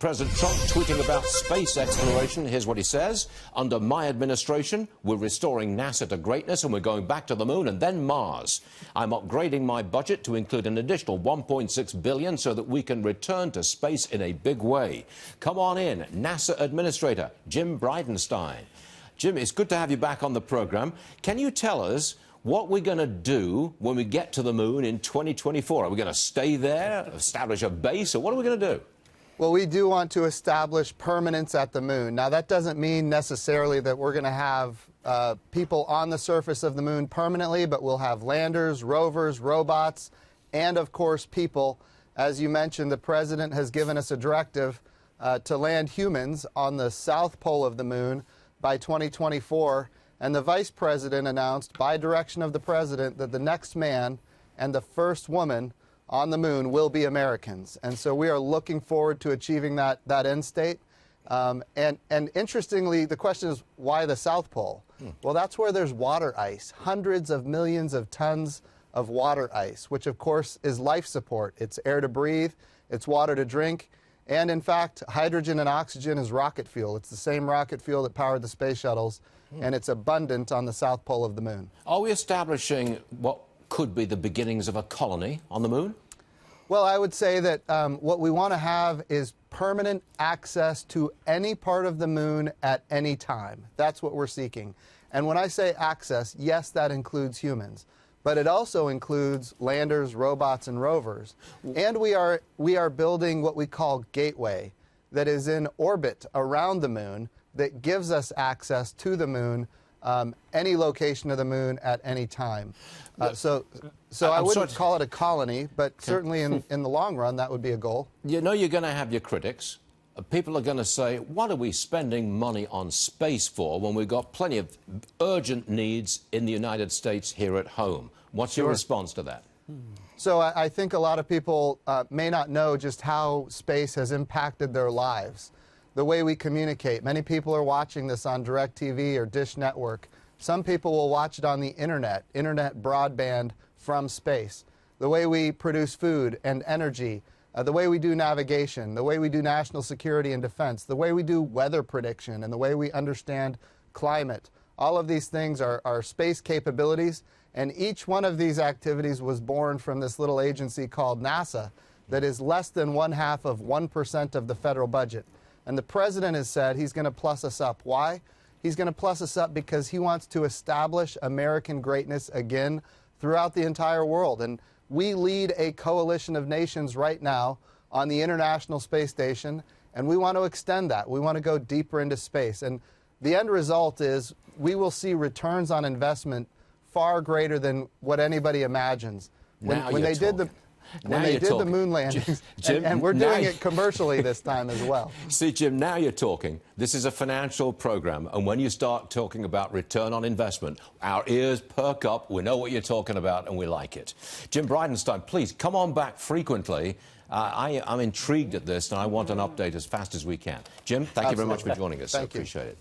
President Trump tweeting about space exploration. Here's what he says. Under my administration, we're restoring NASA to greatness and we're going back to the moon and then Mars. I'm upgrading my budget to include an additional $1.6 billion so that we can return to space in a big way. Come on in, NASA Administrator Jim Bridenstine. Jim, it's good to have you back on the program. Can you tell us what we're going to do when we get to the moon in 2024? Are we going to stay there, establish a base, or what are we going to do? Well, we do want to establish permanence at the moon. Now, that doesn't mean necessarily that we're going to have people on the surface of the moon permanently, but we'll have landers, rovers, robots, and, of course, people. As you mentioned, the president has given us a directive to land humans on the south pole of the moon by 2024, and the vice president announced, by direction of the president, that the next man and the first woman on the moon will be Americans. And so we are looking forward to achieving that end state. And interestingly, the question is, why the South Pole? Well, that's where there's water ice, hundreds of millions of tons of water ice, which of course is life support. It's air to breathe, it's water to drink, and in fact, hydrogen and oxygen is rocket fuel. It's the same rocket fuel that powered the space shuttles, and it's abundant on the South Pole of the moon. Are we establishing what could be the beginnings of a colony on the moon? Well, I would say that what we want to have is permanent access to any part of the moon at any time. That's what we're seeking. And when I say access, yes, that includes humans. But it also includes landers, robots, and rovers. And we are building what we call Gateway, that is in orbit around the moon, that gives us access to the moon, any location of the moon at any time. So I wouldn't call it a colony, but certainly in the long run, that would be a goal. You know you're going to have your critics. People are going to say, what are we spending money on space for when we've got plenty of urgent needs in the United States here at home? What's your response to that? So I think a lot of people may not know just how space has impacted their lives. The way we communicate. Many people are watching this on DirecTV or Dish Network. Some people will watch it on the internet broadband from space. The way we produce food and energy, the way we do navigation, the way we do national security and defense, the way we do weather prediction, and the way we understand climate. All of these things are space capabilities, and each one of these activities was born from this little agency called NASA that is less than 0.5% of the federal budget. And the president has said he's going to plus us up. Why? He's going to plus us up because he wants to establish American greatness again throughout the entire world. And we lead a coalition of nations right now on the International Space Station, and we want to extend that. We want to go deeper into space. And the end result is we will see returns on investment far greater than what anybody imagines. When they did the moon landings, Jim, and we're doing it commercially this time as well. See, Jim, now you're talking. This is a financial program, and when you start talking about return on investment, our ears perk up, we know what you're talking about, and we like it. Jim Bridenstine, please come on back frequently. I'm intrigued at this, and I want an update as fast as we can. Jim, thank you very much for joining us. I appreciate it.